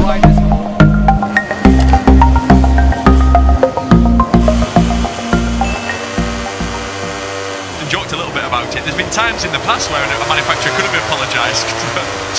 Joked a little bit about it. There's been times in the past where a manufacturer could have apologised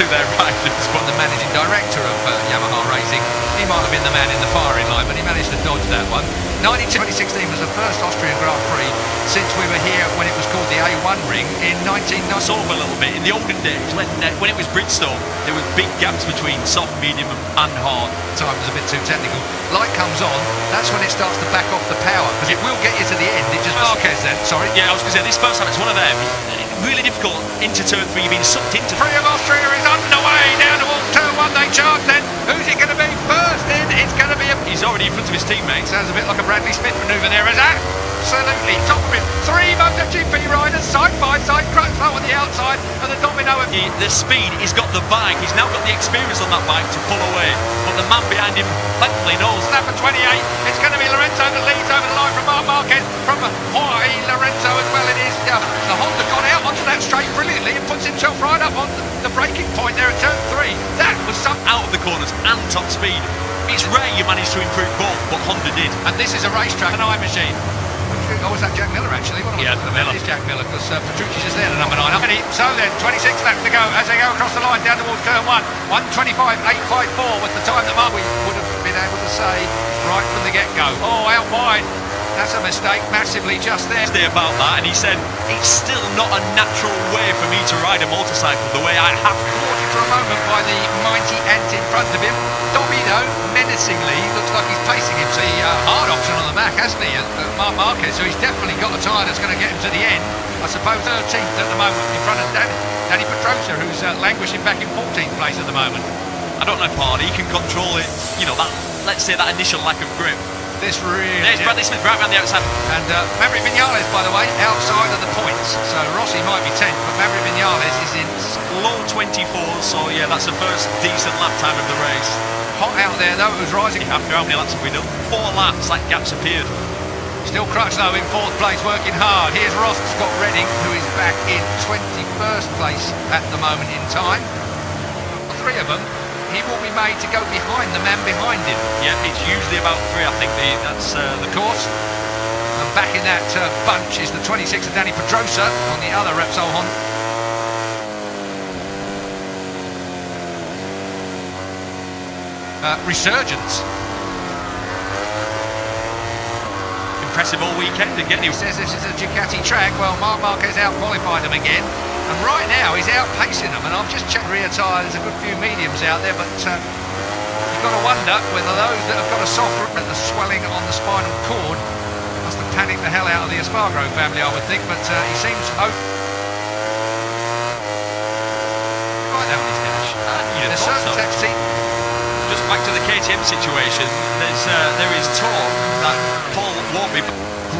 to their riders, but the managing director of Yamaha Racing, he might have been the man in the firing line, but he managed to dodge that one. 2016 was the first Austrian Grand Prix since we were here when it was called the A1 ring in 1990. Sort of a little bit. In the olden days, when it was Bridgestone, there were big gaps between soft, medium and hard. Time was a bit too technical. Light comes on, that's when it starts to back off the power, because it will get you to the end. It just Marquez then, sorry. Yeah, I was going to say, this first time it's one of them. Really difficult into turn 3, you've been sucked into. Free of Austria is underway, down towards turn 1, they charge then. Who's it going to be? First in, it's going to be He's already in front of his teammates. Sounds a bit like a Bradley Smith manoeuvre there, is that? Absolutely, top of him. 3 Motogp riders side by side, Crutchlow on the outside, and the domino of the speed, he's got the bike, he's now got the experience on that bike to pull away, but the man behind him thankfully knows. Lap for 28, it's going to be Lorenzo that leads over the line from Marc Marquez, from Jorge Lorenzo as well. It is the Honda got out onto that straight brilliantly and puts himself right up on the braking point there at turn 3. That was some out of the corners and top speed. It's rare you manage to improve both, but Honda did. And this is a racetrack, an eye machine. Oh, was that Jack Miller actually? What yeah, Miller. It is Jack Miller, because Petrucci's just there, the number 9. So then, 26 laps to go as they go across the line down towards turn 1. 1:25.854 was the time that we would have been able to say right from the get-go. Oh, out wide. That's a mistake, massively just there. About that, and he said, it's still not a natural way for me to ride a motorcycle the way I have. Caught for a moment by the mighty ant in front of him. Domino, menacingly, looks like he's pacing him. So hard option on the back, hasn't he, Marc Marquez? So he's definitely got a tyre that's going to get him to the end. I suppose 13th at the moment in front of Danny Pedrosa, who's languishing back in 14th place at the moment. I don't know if Hardy can control it, you know, that, let's say that initial lack of grip. This really... There's Bradley Smith right around the outside. And Maverick Vinales, by the way, outside of the points. So Rossi might be 10th, but Maverick Vinales is in low 24, so yeah, that's the first decent lap time of the race. Hot out there though, it was rising. After how many laps have we done? 4 laps, that gap's appeared. Still Crutchlow in 4th place, working hard. Here's Ross Scott Redding, who is back in 21st place at the moment in time. 3 of them. He will be made to go behind the man behind him. Yeah, it's usually about 3, I think. That's the course. And back in that bunch is the 26 of Danny Pedrosa on the other Repsol Honda. Resurgence. Impressive all weekend again. He says this is a Ducati track. Well, Marc Marquez out-qualified them again. And right now he's outpacing them, and I've just checked rear tyre. There's a good few mediums out there, but you've got to wonder whether those that have got a soft at the swelling on the spinal cord must have panicked the hell out of the Espargaro family, I would think. But he seems right there on his dash. There's certain taxi. Just back to the KTM situation. There is talk that Paul won't be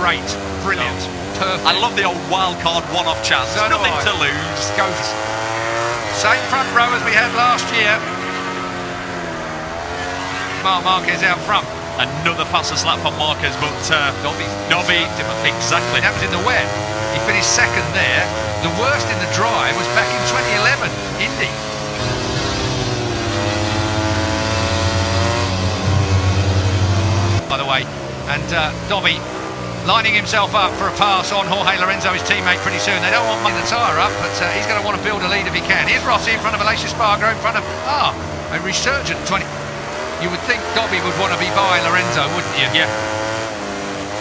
great, brilliant. No. Perfect. I love the old wild card one-off chance. There's nothing to lose. Go. Same front row as we had last year. Marc Marquez out front. Another fastest lap for Marquez, but Dobby, exactly. That was in the wet. He finished 2nd there. The worst in the dry was back in 2011, Indy. By the way, and Dobby lining himself up for a pass on Jorge Lorenzo, his teammate, pretty soon. They don't want the tyre up, but he's going to want to build a lead if he can. Here's Rossi in front of Aleix Espargaro, in front of a resurgent 20. You would think Dobby would want to be by Lorenzo, wouldn't you? Yeah.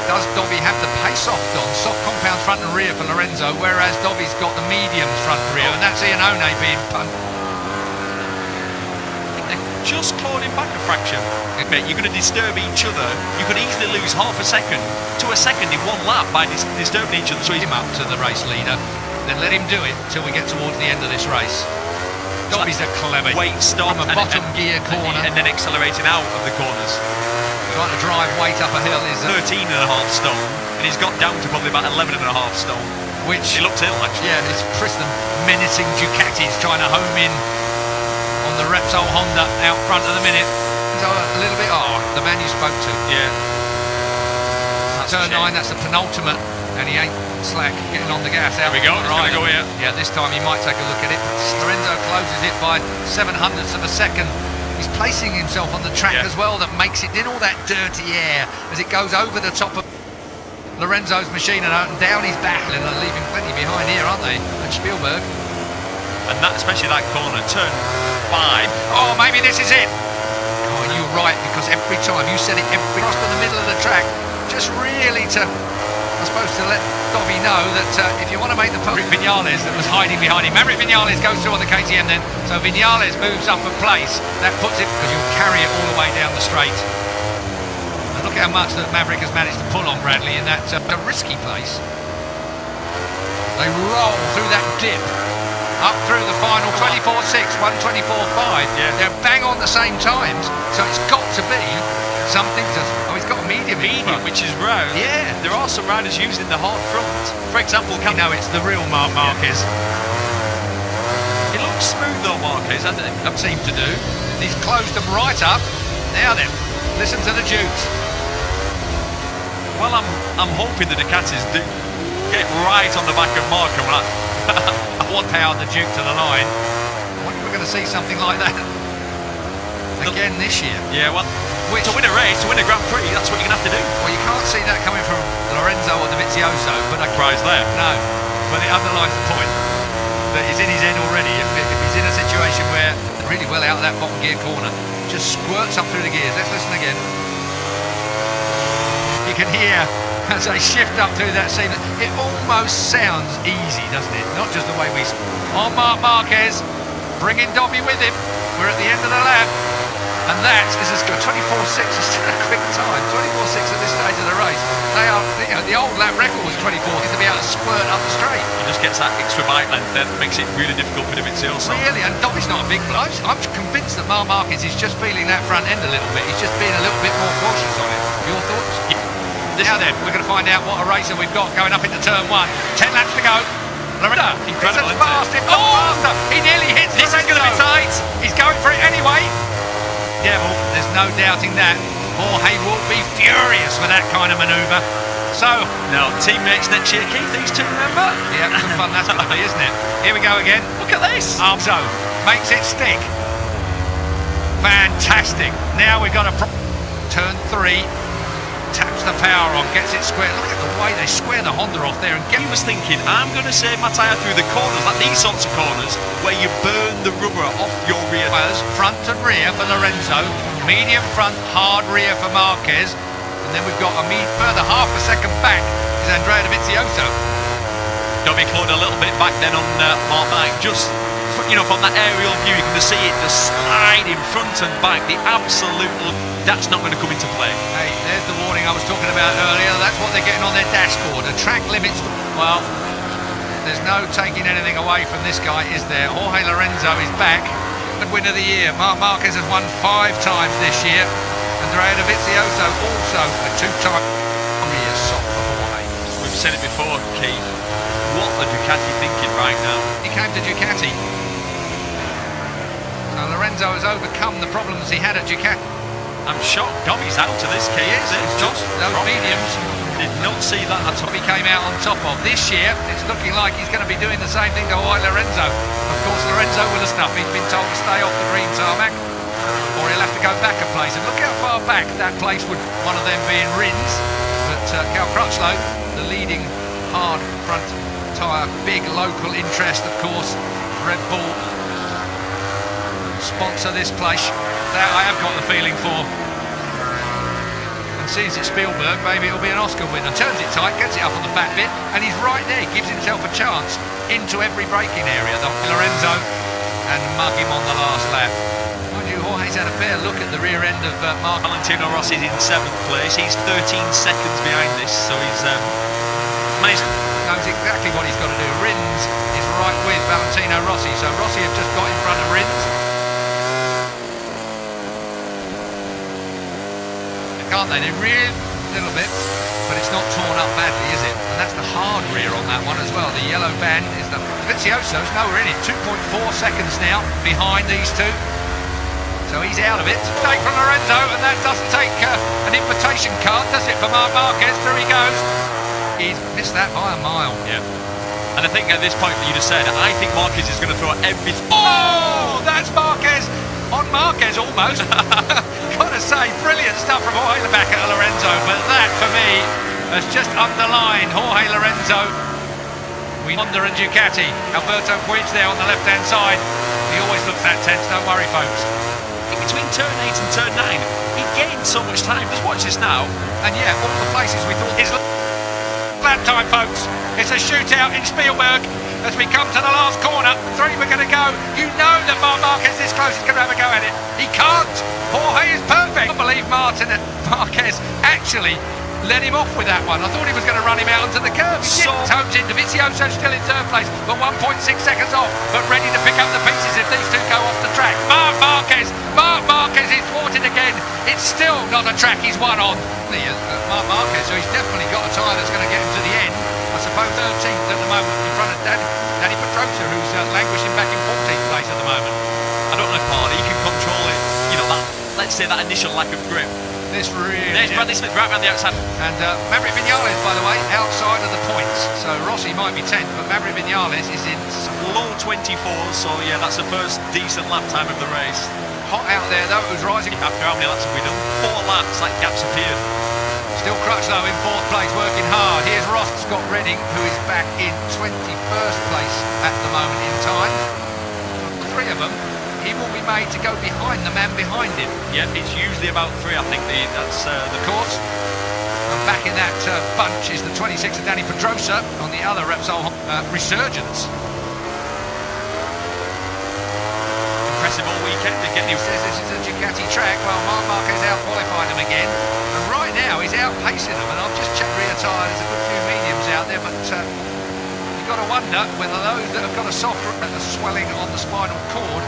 Does Dobby have the pace soft on? Soft compounds front and rear for Lorenzo, whereas Dobby's got the mediums front and rear, and that's Iannone being pumped. Just clawed him back a fraction. Mate, you're going to disturb each other. You could easily lose half a second to a second in 1 lap by disturbing each other. So him up to the race leader, then let him do it till we get towards the end of this race. Dobby's a clever weight stop from a bottom gear corner and then accelerating out of the corners. Trying to drive weight up a hill is 13.5 stone, and he's got down to probably about 11.5 stone. Which he looks ill actually. Yeah, it's Priston menacing Ducatis trying to home in on the Repsol Honda out front at the minute. So a little bit, the man you spoke to. Yeah. Turn 9, that's the penultimate, and he ain't slack, getting on the gas. There we go, right. Go here. Yeah, this time he might take a look at it. Lorenzo closes it by 0.07 of a second He's placing himself on the track as well, that makes it in all that dirty air as it goes over the top of Lorenzo's machine and down he's battling and leaving plenty behind here, aren't they? And Spielberg. And that, especially that corner, turn 5. Oh, maybe this is it. Oh, and you're right, because every time you said it, every cross to the middle of the track, just really to, I suppose, to let Dobby know that if you want to make the push, Vinales that was hiding behind him. Maverick Vinales goes through on the KTM then, so Vinales moves up a place. That puts it, because you'll carry it all the way down the straight. And look how much that Maverick has managed to pull on Bradley in that a risky place. They roll through that dip, up through the final 24.6, 124.5. Yeah. They're bang on the same times, so it's got to be something to... Oh, he's got a medium. Medium, which is round. Yeah. There are some riders using the hard front. For example, You know, it's the real Marc Marquez. It looks smooth though, Marquez, hasn't it? That seems to do. He's closed them right up. Now then, listen to the Dukes. Well, I'm hoping the Ducatis do get right on the back of Marco. I want power the Duke to the line. I wonder if we're going to see something like that again this year. Yeah, well, to win a race, to win a Grand Prix, that's what you're going to have to do. Well, you can't see that coming from Lorenzo or the Vizioso, but Prize there. no, but it underlines the point that is in his head already. If he's in a situation where really well out of that bottom gear corner, just squirts up through the gears. Let's listen again. You can hear as they shift up through that scene. It almost sounds easy, doesn't it? Not just the way we... On Marc Marquez, bringing Dobby with him. We're at the end of the lap. And that is as good. 24.6 is still a quick time. 24.6 at this stage of the race. They are, you know, the old lap record was 24. To be able to squirt up the straight. He just gets that extra bike length that makes it really difficult for him to also. Really, and Dobby's not a big bloke. I'm convinced that Marc Marquez is just feeling that front end a little bit. He's just being a little bit more cautious on it. Your thoughts? Yeah. Now then, we're going to find out what a racer we've got going up into turn 1. 10 laps to go. Lorenzo, Incredible, it's fast, isn't it? if not faster. He nearly hits This is going to be tight. He's going for it anyway. Yeah, well, there's no doubting that. Jorge will be furious with that kind of manoeuvre. So, No, teammates next year, Keith, these two, remember? yeah, good fun that's going to be, isn't it? Here we go again. Look at this. Armzo makes it stick. Fantastic. Now we've got a turn 3. Taps the power on, gets it square. Look at the way they square the Honda off there and get. He was thinking, I'm going to save my tyre through the corners, like these sorts of corners, where you burn the rubber off your rear. Front and rear for Lorenzo, medium front, hard rear for Marquez, and then we've got a further half a second back is Andrea Dovizioso. Dobby clawed a little bit back then on Mark Mike, just, you know, from that aerial view, you can see it just slide in front and back. The absolute, that's not going to come into play. Hey, there's the warning I was talking about earlier. That's what they're getting on their dashboard. The track limits. Well, there's no taking anything away from this guy, is there? Jorge Lorenzo is back. Good win of the year. Marc Marquez has won 5 times this year. Andrea Dovizioso also a 2-time. He is soft for Jorge. We've said it before, Keith. What are Ducati thinking right now? He came to Ducati. So Lorenzo has overcome the problems he had at Ducati. I'm shocked. Dobby's out of this, Keith. It's just those mediums. Did not see that at all. He came out on top of. This year, it's looking like he's going to be doing the same thing to Jorge Lorenzo. Of course, Lorenzo will have stuff. He's been told to stay off the green tarmac, or he'll have to go back a place. And look how far back that place would, one of them being Rins. But Cal Crutchlow, the leading hard front tyre, big local interest, of course. Red Bull sponsor this place. That I have got the feeling for. And since it's Spielberg, maybe it'll be an Oscar winner. Turns it tight, gets it up on the back bit, and he's right there. He gives himself a chance into every braking area. The Lorenzo and mug him on the last lap. Mind you, Jorge's had a fair look at the rear end of Mark. Valentino Rossi's in 7th place. He's 13 seconds behind this, so he's managed. Knows exactly what he's got to do. Rins is right with Valentino Rossi, so Rossi have just got in front of Rins. Can't they? They rear a little bit, but it's not torn up badly, is it? And that's the hard rear on that one as well. The yellow band is the Vizioso's nowhere in it. 2.4 seconds now behind these two. So he's out of it. Take from Lorenzo, and that doesn't take an invitation card, does it, for Marc Marquez? Through he goes. He's missed that by a mile. Yeah. And I think at this point that you just said, I think Marquez is going to throw everything. Oh, that's Marquez on Young Marquez almost. Gotta say, brilliant stuff from Jorge Lorenzo, but that for me has just underlined Jorge Lorenzo. Honda and Ducati. Alberto Puig there on the left-hand side. He always looks that tense, don't worry folks. In between turn 8 and turn 9, he gained so much time. Just watch this now. And yeah, all the places we thought his lap time, folks. It's a shootout in Spielberg as we come to the last corner. 3 we're going to go. You know that Marquez this close is going to have a go at it. He can't. Jorge is perfect. I believe Marquez actually let him off with that one. I thought he was going to run him out onto the curb. He didn't. Tones in. Dovizioso still in third place, but 1.6 seconds off, but ready to pick up the pieces if these two go off the track. Marc Marquez is thwarted again. It's still not a track he's won on. Marc Marquez, so he's definitely got a tyre that's going to get him to the end. I suppose 13th at the moment in front of Danny Pedrosa, who's languishing back in 14th place at the moment. I don't know if he can control it. You know, that, let's say that initial lack of grip. This really... There's Bradley Smith right around the outside. And Maverick Vinales, by the way, outside of the points. So Rossi might be 10th, but Maverick Vinales is in... Low 24, so yeah, that's the first decent lap time of the race. Hot out there, though, it was rising. After how many laps have we done? 4 laps, that gap's appeared. Still Crutchlow in 4th place, working hard. Here's Ross Scott Redding, who is back in 21st place at the moment in time. 3 of them. He will be made to go behind the man behind him. Yeah, it's usually about 3, I think. That's the course. And back in that bunch is the 26 of Danny Pedrosa on the other Repsol Resurgence. Impressive all weekend again. He says this is a Ducati track. Well, Marquez out-qualified him again. And right now he's outpacing them. And I've just checked rear tyre. There's a good few mediums out there, but you've got to wonder whether those that have got a soft swelling on the spinal cord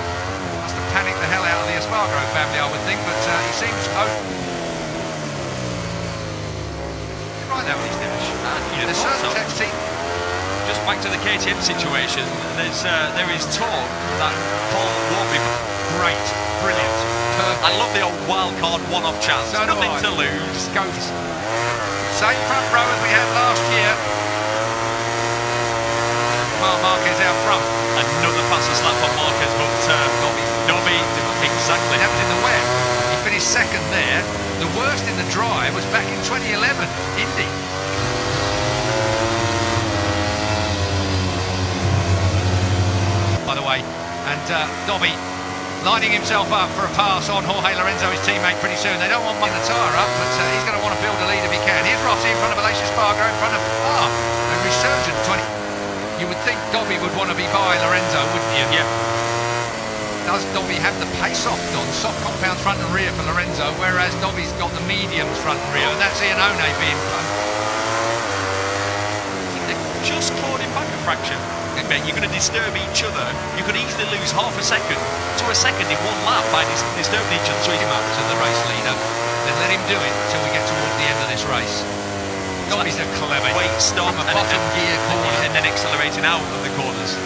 panic the hell out of the Espargaro family, I would think, but he seems right there with his dash. There's certain just back to the KTM situation. There is talk that Paul won't be great, brilliant, perfect. I love the old wild card one-off chance. So nothing to lose. Go for same front row as we had last year. Marquez out front. Another faster slap on Marquez, but Dobby, exactly. That was in the wet. He finished 2nd there. The worst in the drive was back in 2011, Indy. By the way, and Dobby lining himself up for a pass on Jorge Lorenzo, his teammate, pretty soon. They don't want the tyre up, but he's going to want to build a lead if he can. Here's Rossi in front of Aleix Espargaro, in front of a Resurgent 20. You would think Dobby would want to be by Lorenzo, wouldn't you? Yeah. Does Dobby have the pace on soft compounds front and rear for Lorenzo, whereas Dobby's got the mediums front and rear, and that's Iannone being front. They've just clawed him back a fraction. You're going to disturb each other. You could easily lose half a second to a second in 1 lap by disturbing each other. So him up to the race leader, then let him do it until we get towards the end of this race. Dobby's a clever weight stop from a bottom gear corner and then accelerating out of the corners.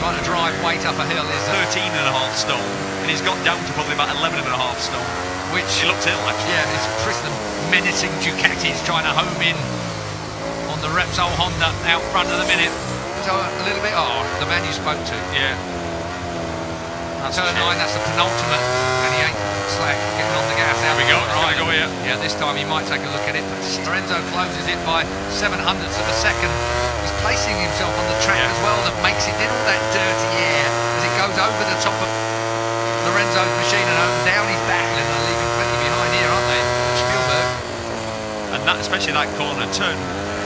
Trying to drive weight up a hill is 13.5 stone, and he's got down to probably about 11.5 stone. Which he looks ill, actually. Yeah, it's Tristan menacing Ducatis trying to home in on the Repsol Honda out front of the minute. So a little bit, the man you spoke to. Yeah. That's turn 9, that's the penultimate, and he ain't slack getting on the gas. There we go, right. Go here. Yeah, this time he might take a look at it, but Lorenzo closes it by 0.07 of a second. He's placing himself on the track as well, that makes it in all that dirty air as it goes over the top of Lorenzo's machine and down his back, and they're leaving plenty behind here, aren't they? Spielberg. And that, especially that corner, turn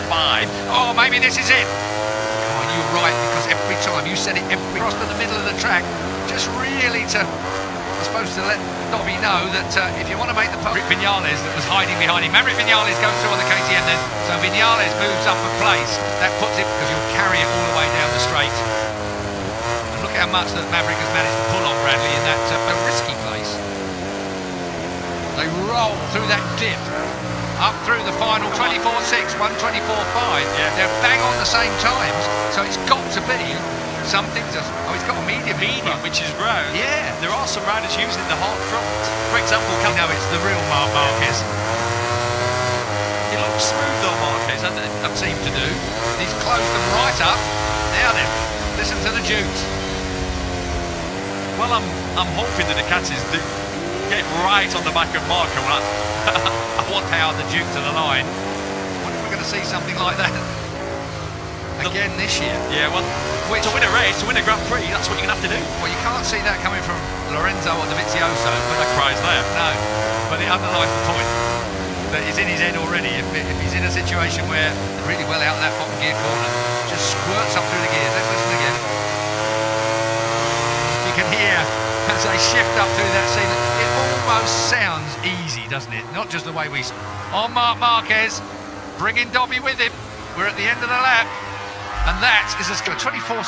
5. Oh, maybe this is it. Oh, you're right, because every time you said it, across to the middle of the track, just really to, I suppose, to let Dobby know that if you want to make the Maverick Vinales that was hiding behind him. Maverick Vinales goes through on the KTM then, so Vinales moves up a place. That puts it, because you'll carry it all the way down the straight. And look how much that Maverick has managed to pull on Bradley in that risky place. They roll through that dip, up through the final 24.6, 124.5. Yeah. They're bang on the same times, so it's got to be something just... Oh, he's got a medium, which is round. Yeah. There are some riders using the hard front. For example, you know it's the real Marquez. He looks smooth though, Marquez. That seemed to do. He's closed them right up. Now then, listen to the Dukes. Well, I'm hoping the Ducatis do get right on the back of Marco. I want how the Duke to the line. When are we going to see something like that again this year? Yeah, well, to win a race, to win a Grand Prix, that's what you're going to have to do. Well, you can't see that coming from Lorenzo or Dovizioso, but That cries there. no, but it underlines the point that he's in his head already. If he's in a situation where really well out of that bottom gear corner, just squirts up through the gears. Let's listen again. You can hear as they shift up through that scene. It almost sounds easy, doesn't it? Not just the way we... On Marc Marquez, bringing Dobby with him. We're at the end of the lap. And that is a 24